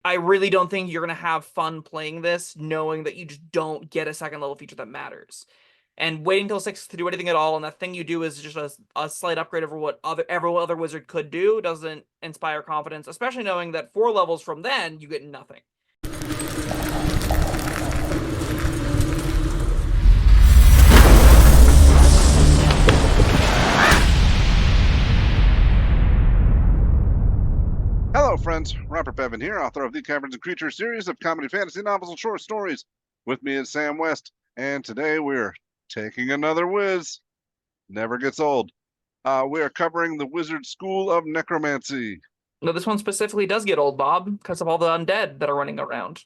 I really don't think you're going to have fun playing this knowing that you just don't get a second level feature that matters. And waiting till 6 to do anything at all, and that thing you do is just a slight upgrade over what every other wizard could do, doesn't inspire confidence, especially knowing that 4 levels from then, you get nothing. Hello, friends. Robert Bevan here, author of the Caverns Creatures series of comedy, fantasy novels, and short stories. With me is Sam West, and today we're taking another whiz. Never gets old. We are covering the Wizard School of Necromancy. No, this one specifically does get old, Bob, because of all the undead that are running around.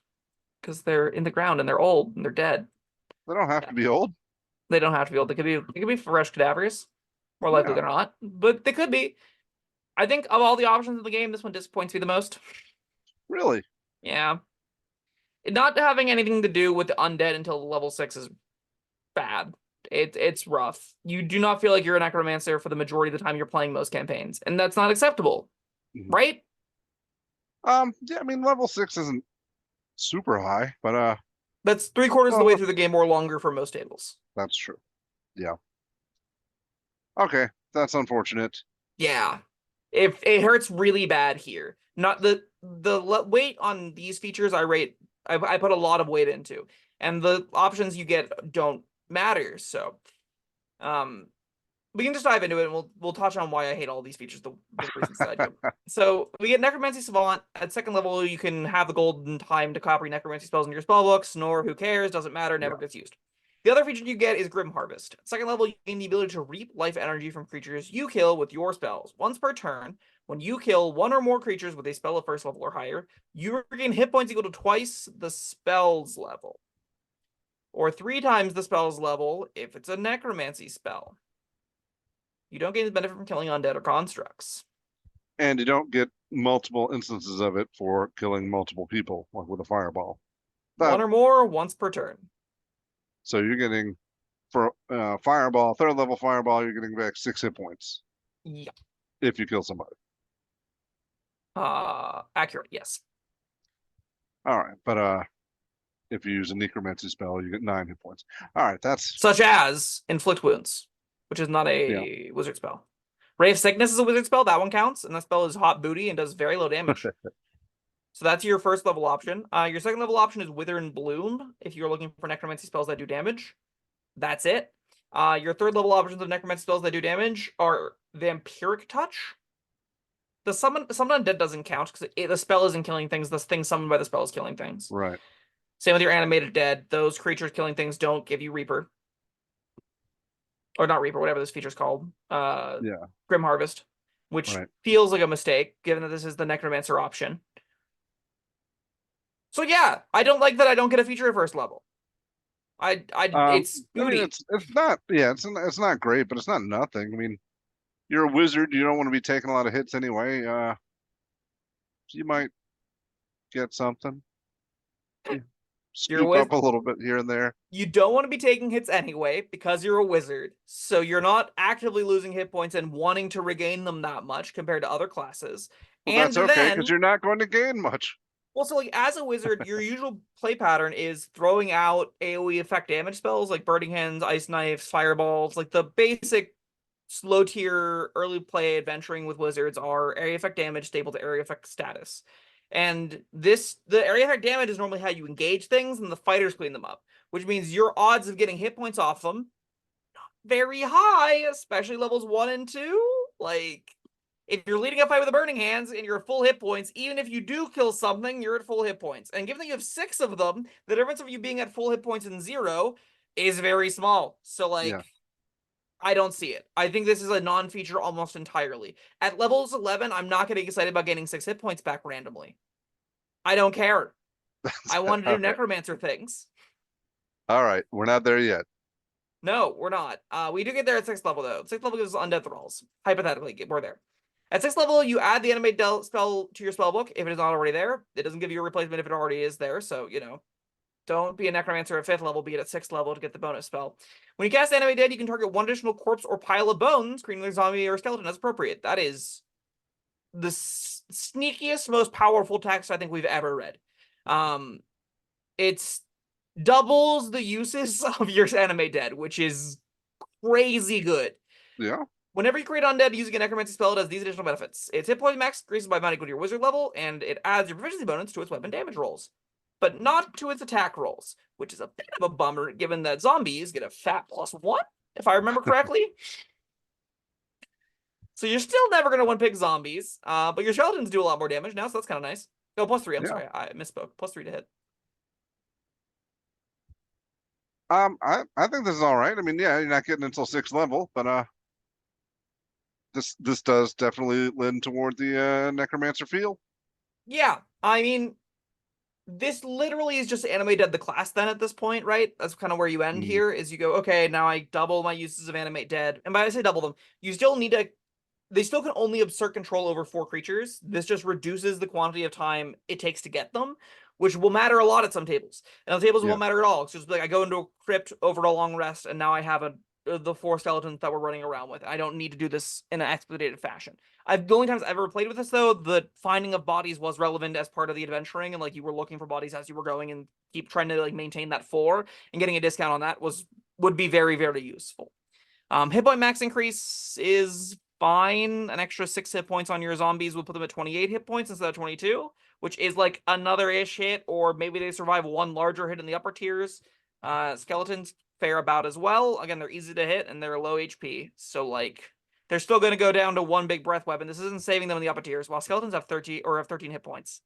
Because they're in the ground and they're old and they're dead. They don't have to be old. They don't have to be old. They could be fresh cadavers. More likely they're not, but they could be. I think of all the options in the game, this one disappoints me the most. Really? Yeah. Not having anything to do with the undead until level 6 is bad. It's rough. You do not feel like you're a necromancer for the majority of the time you're playing most campaigns, and that's not acceptable, right? Yeah, I mean, level 6 isn't super high, but that's 3/4 of the way through the game or longer for most tables. That's true. Yeah. Okay, that's unfortunate. Yeah. If it hurts really bad here. Not the weight on these features I put a lot of weight into, and the options you get don't matter. So, we can just dive into it, and we'll touch on why I hate all these features. The reasons that I do. So we get Necromancy Savant at 2nd level. You can have the golden time to copy Necromancy spells in your spellbook. Snore, who cares? Doesn't matter. Never gets used. The other feature you get is Grim Harvest. At 2nd level, you gain the ability to reap life energy from creatures you kill with your spells. Once per turn, when you kill one or more creatures with a spell of 1st level or higher, you regain hit points equal to twice the spell's level. Or 3 times the spell's level if it's a Necromancy spell. You don't gain the benefit from killing undead or constructs. And you don't get multiple instances of it for killing multiple people, like with a fireball. One or more once per turn. So you're getting, for fireball, 3rd level fireball, you're getting back 6 hit points. Yeah. If you kill somebody. Accurate, yes. All right, but if you use a necromancy spell, you get 9 hit points. All right, that's... Such as Inflict Wounds, which is not a wizard spell. Ray of Sickness is a wizard spell. That one counts, and that spell is hot booty and does very low damage. So that's your 1st level option. Your 2nd level option is Wither and Bloom, if you're looking for necromancy spells that do damage. That's it. Your 3rd level options of necromancy spells that do damage are Vampiric Touch. The summon undead doesn't count because the spell isn't killing things. The thing summoned by the spell is killing things. Right. Same with your animated dead. Those creatures killing things don't give you Reaper. Or not Reaper, whatever this feature's called. Grim Harvest, which feels like a mistake, given that this is the Necromancer option. So yeah, I don't like that I don't get a feature at 1st level. It's booty. I mean, it's not, it's not great, but it's not nothing. I mean, you're a wizard, you don't want to be taking a lot of hits anyway. You might get something. Scoop up a little bit here and there. You don't want to be taking hits anyway because you're a wizard. So you're not actively losing hit points and wanting to regain them that much compared to other classes. Well, and that's okay, because you're not going to gain much. Well, so like as a wizard, your usual play pattern is throwing out AoE effect damage spells like Burning Hands, Ice Knives, Fireballs. Like the basic slow tier early play adventuring with wizards are area effect damage stable to area effect status. And the area effect damage is normally how you engage things, and the fighters clean them up, which means your odds of getting hit points off them not very high, especially levels 1 and 2. Like, if you're leading a fight with the Burning Hands and you're at full hit points, even if you do kill something, you're at full hit points. And given that you have 6 of them, the difference of you being at full hit points and 0 is very small. So, like, I don't see it. I think this is a non-feature almost entirely. At levels 11, I'm not getting excited about getting 6 hit points back randomly. I don't care. I want to do necromancer things. All right, we're not there yet. No, we're not. We do get there at 6th level, though. 6th level gives us undead thralls. Hypothetically, we're there. At 6th level, you add the animate spell to your spellbook if it is not already there. It doesn't give you a replacement if it already is there, so, you know. Don't be a necromancer at 5th level, be it at 6th level to get the bonus spell. When you cast Animate Dead, you can target one additional corpse or pile of bones, creating a zombie or skeleton as appropriate. That is sneakiest, most powerful text I think we've ever read. It's doubles the uses of your anime dead, which is crazy good. Yeah. Whenever you create undead using a necromancy spell, it has these additional benefits. Its hit point max increases by amount equal to your wizard level, and it adds your proficiency bonus to its weapon damage rolls, but not to its attack rolls, which is a bit of a bummer given that zombies get a fat +1, if I remember correctly. So you're still never going to one-pick zombies, but your skeletons do a lot more damage now, so that's kind of nice. Oh, +3, I'm sorry, I misspoke. +3 to hit. I think this is all right. I mean, yeah, you're not getting until 6th level, but this does definitely lend toward the necromancer feel. Yeah, I mean, this literally is just anime dead the class then at this point, right? That's kind of where you end here, is you go, okay, now I double my uses of animate dead. And by I say double them, you still need to, they still can only assert control over 4 creatures. This just reduces the quantity of time it takes to get them, which will matter a lot at some tables. And other tables won't matter at all. It's just like I go into a crypt over a long rest, and now I have the 4 skeletons that we're running around with. I don't need to do this in an expedited fashion. The only times I've ever played with this, though, the finding of bodies was relevant as part of the adventuring, and like you were looking for bodies as you were going, and keep trying to like maintain that 4, and getting a discount on that would be very, very useful. Hit point max increase is fine. An extra 6 hit points on your zombies would put them at 28 hit points instead of 22, which is like another ish hit, or maybe they survive one larger hit in the upper tiers. Skeletons fare about as well. Again, they're easy to hit and they're low HP, so like they're still going to go down to 1 big breath weapon. This isn't saving them in the upper tiers, while skeletons have 13 hit points.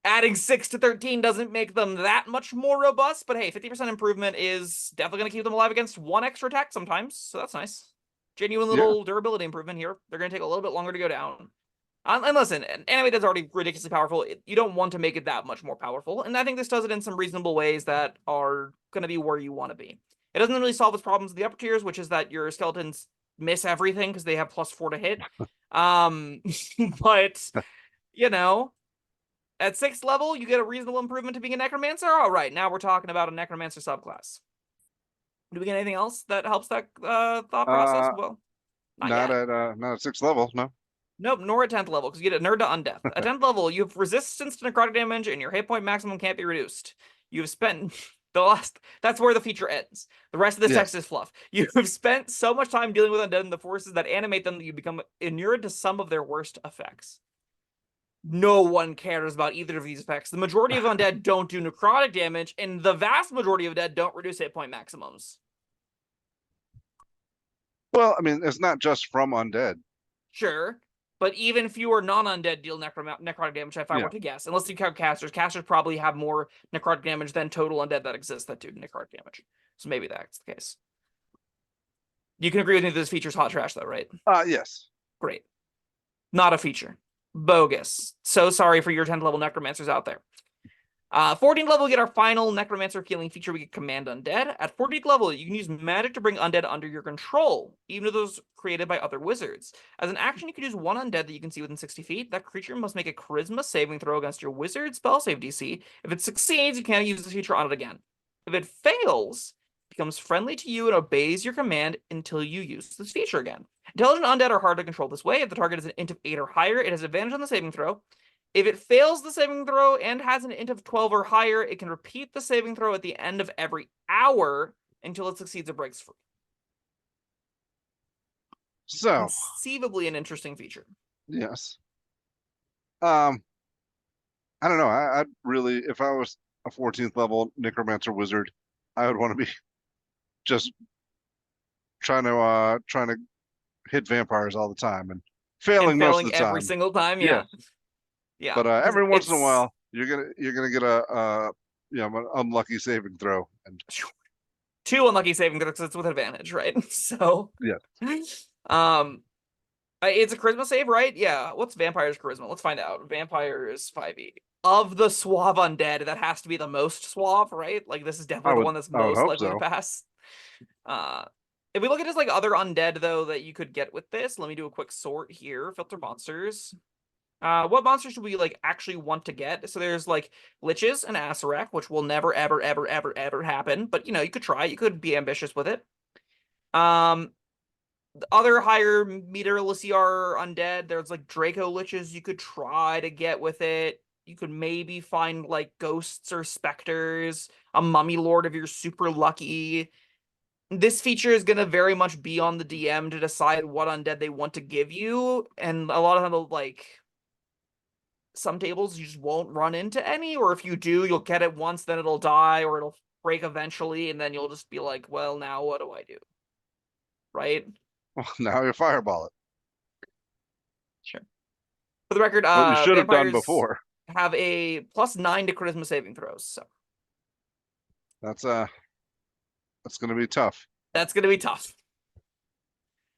Adding 6 to 13 doesn't make them that much more robust, but hey, 50% improvement is definitely going to keep them alive against 1 extra attack sometimes, so that's nice. Genuine little durability improvement here. They're going to take a little bit longer to go down. And listen, anime is already ridiculously powerful. You don't want to make it that much more powerful, and I think this does it in some reasonable ways that are going to be where you want to be. It doesn't really solve its problems in the upper tiers, which is that your skeletons miss everything because they have +4 to hit. But, you know, at 6th level, you get a reasonable improvement to being a necromancer. All right, now we're talking about a necromancer subclass. Do we get anything else that helps that thought process? Well, not at 6th level, no. Nope, nor at 10th level, because you get a nerd to undeath. At 10th level, you have resistance to necrotic damage, and your hit point maximum can't be reduced. You've spent that's where the feature ends. The rest of this text is fluff. You have spent so much time dealing with undead and the forces that animate them that you become inured to some of their worst effects. No one cares about either of these effects. The majority of undead don't do necrotic damage, and the vast majority of dead don't reduce hit point maximums. Well, I mean, it's not just from undead. Sure, but even fewer non-undead deal necrotic damage, if I were to guess. Unless you count casters. Casters probably have more necrotic damage than total undead that exists that do necrotic damage. So maybe that's the case. You can agree with me that this feature's hot trash, though, right? Yes. Great. Not a feature. Bogus. So sorry for your 10th level necromancers out there. 14th level, we get our final necromancer healing feature. We get command undead. At 14th level, you can use magic to bring undead under your control, even to those created by other wizards. As an action, you can use 1 undead that you can see within 60 feet. That creature must make a charisma saving throw against your wizard spell save DC. If it succeeds, you can't use this feature on it again. If it fails, it becomes friendly to you and obeys your command until you use this feature again. Intelligent undead are hard to control this way. If the target is an int of 8 or higher, it has advantage on the saving throw. If it fails the saving throw and has an int of 12 or higher, it can repeat the saving throw at the end of every hour until it succeeds or breaks free. So, conceivably an interesting feature. Yes. I don't know. I'd really, if I was a 14th level necromancer wizard, I would want to be just trying to hit vampires all the time and failing most of the time. Every single time. Yeah. Yeah, but every once in a while, you're gonna get a an unlucky saving throw, and 2 unlucky saving throws because it's with advantage, right? So yeah, it's a charisma save, right? Yeah. What's vampire's charisma? Let's find out. Vampire is 5e. Of the suave undead, that has to be the most suave, right? Like this is definitely the one that's most likely to pass. If we look at just like other undead though that you could get with this, let me do a quick sort here. Filter monsters. What monsters should we like actually want to get? So there's like liches and Asarak, which will never ever ever ever ever happen. But you know, you could try. You could be ambitious with it. other higher meter LCR undead, there's like Draco Liches you could try to get with it. You could maybe find like ghosts or specters, a mummy lord if you're super lucky. This feature is gonna very much be on the DM to decide what undead they want to give you, and a lot of them like some tables you just won't run into any, or if you do, you'll get it once, then it'll die, or it'll break eventually, and then you'll just be like, well, now what do I do? Right? Well, now you fireball it. Sure. For the record, What you should have done vampires before. have a +9 to charisma saving throws, so That's gonna be tough. that's gonna be tough.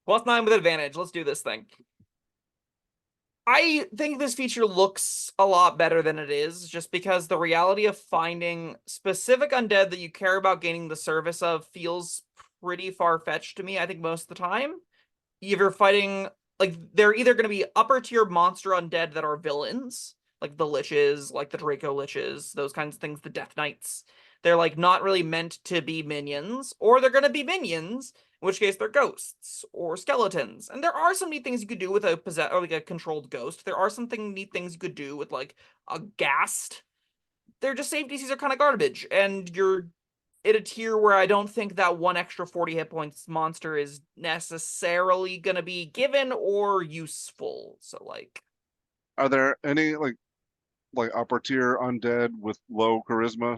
+9 with advantage. Let's do this thing. I think this feature looks a lot better than it is, just because the reality of finding specific undead that you care about gaining the service of feels pretty far-fetched to me, I think, most of the time. If you're fighting, like, they're either going to be upper tier monster undead that are villains, like the Liches, like the Draco Liches, those kinds of things, the Death Knights. They're, like, not really meant to be minions, or they're going to be minions, in which case they're ghosts or skeletons. And there are some neat things you could do with or like a controlled ghost. There are some neat things you could do with like a ghast. They're just save DCs are kind of garbage, and you're in a tier where I don't think that one extra 40 hit points monster is necessarily gonna be given or useful. So like Are there any like upper tier undead with low charisma?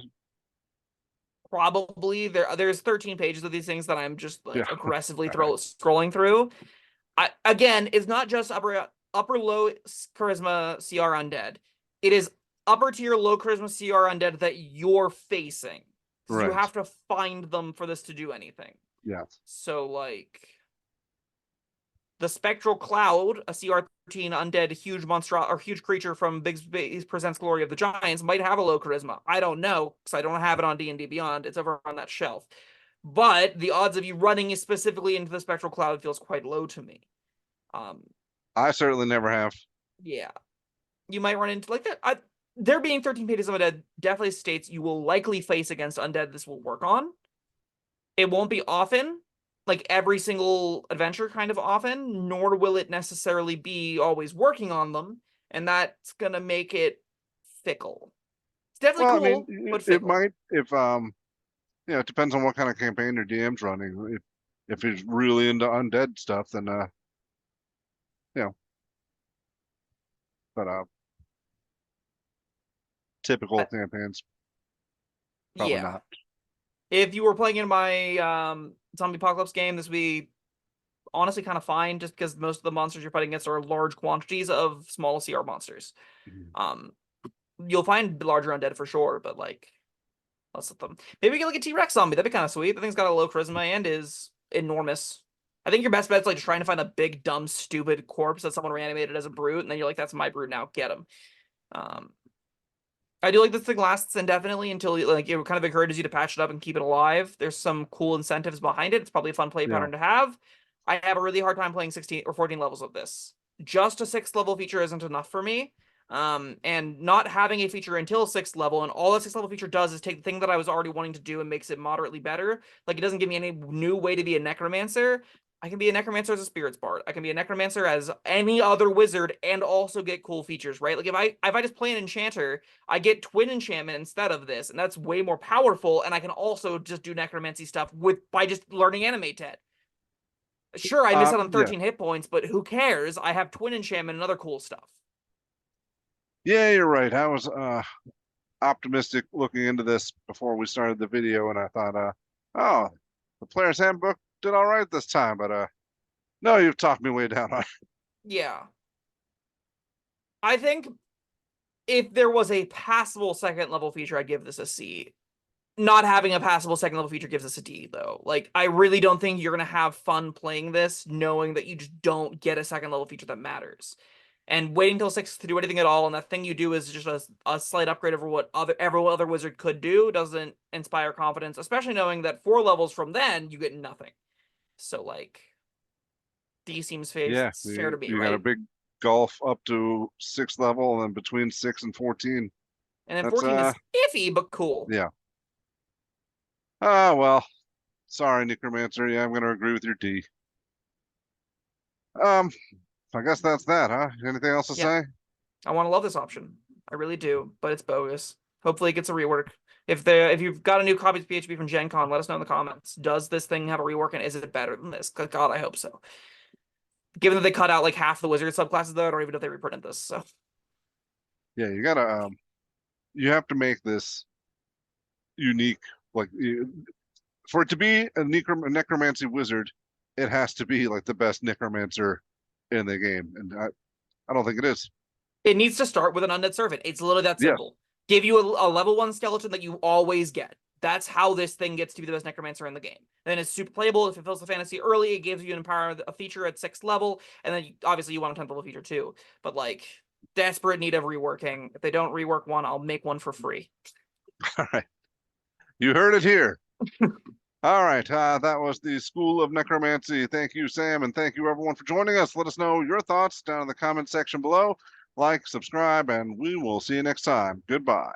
probably there's 13 pages of these things that I'm just Yeah. like aggressively All right. scrolling through. Again, it's not just upper low charisma CR undead. It is upper tier low charisma CR undead that you're facing. So you Right. have to find them for this to do anything. Yes. So like the Spectral Cloud, a CR13 undead huge monster or huge creature from Big Space Presents Glory of the Giants, might have a low charisma. I don't know because I don't have it on D&D Beyond. It's over on that shelf. But the odds of you running specifically into the Spectral Cloud feels quite low to me. I certainly never have. Yeah, you might run into like that. There being 13 pages of undead definitely states you will likely face against undead this will work on. It won't be often, like every single adventure kind of often, nor will it necessarily be always working on them, and that's gonna make it fickle. It's definitely Well, I mean, cool, but it fickle. might if it depends on what kind of campaign your DM's running. If he's really into undead stuff, then you know, but typical Uh, campaigns probably yeah. not. If you were playing in my zombie apocalypse game, this would be honestly kind of fine, just because most of the monsters you're fighting against are large quantities of small CR monsters. Mhm. Um, you'll find larger undead for sure, but like less of them. Maybe we get like a T-Rex zombie. That'd be kind of sweet. The thing's got a low charisma and is enormous. I think your best bet's like trying to find a big, dumb, stupid corpse that someone reanimated as a brute, and then you're like, "That's my brute now. Get him." Um, I do like this thing lasts indefinitely until like it kind of encourages you to patch it up and keep it alive. There's some cool incentives behind it. It's probably a fun play Yeah. pattern to have. I have a really hard time playing 16 or 14 levels of this. Just a 6th level feature isn't enough for me. And not having a feature until 6th level, and all that 6th level feature does is take the thing that I was already wanting to do and makes it moderately better. Like it doesn't give me any new way to be a necromancer. I can be a necromancer as a spirits bard. I can be a necromancer as any other wizard and also get cool features, right? Like if I just play an enchanter, I get twin enchantment instead of this, and that's way more powerful, and I can also just do necromancy stuff by just learning animate tet. Sure, I miss out on Yeah. 13 hit points, but who cares? I have twin enchantment and other cool stuff. Yeah, you're right. I was optimistic looking into this before we started the video, and I thought, oh, the player's handbook did all right this time, but no, you've talked me way down on it. Yeah. I think if there was a passable second level feature, I'd give this a C. Not having a passable second level feature gives us a D, though. Like, I really don't think you're going to have fun playing this knowing that you just don't get a second level feature that matters. And waiting till 6 to do anything at all, and that thing you do is just a slight upgrade over what every other wizard could do, doesn't inspire confidence, especially knowing that 4 levels from then, you get nothing. So, like, D seems Yeah, fair to me, you got a right? big gulf up to 6th level, and then between 6 and 14. And then That's 14 is iffy, but cool. yeah. Ah, well, sorry, Necromancer. Yeah, I'm gonna agree with your D. Um, I guess that's that, huh? Anything else to Yeah, say? I want to love this option. I really do, but it's bogus. Hopefully, it gets a rework. If you've got a new copy of PHP from Gen Con, let us know in the comments. Does this thing have a rework, and is it better than this? God, I hope so. Given that they cut out like half the wizard subclasses, though, I don't even know if they reprinted this. So Yeah, you gotta you have to make this unique. Like for it to be a necromancy wizard, it has to be like the best necromancer in the game, and I don't think it is. it needs to start with an undead servant. It's literally that Yeah, simple. Give you a level 1 skeleton that you always get. That's how this thing gets to be the best necromancer in the game. Then it's super playable. If it fulfills the fantasy early, it gives you an empower a feature at 6th level, and then obviously you want a 10th level feature too. But like, desperate need of reworking. If they don't rework one, I'll make one for free. all right. You heard it here. All right, that was the School of Necromancy. Thank you, Sam, and thank you everyone for joining us. Let us know your thoughts down in the comment section below. Like, subscribe, and we will see you next time. Goodbye.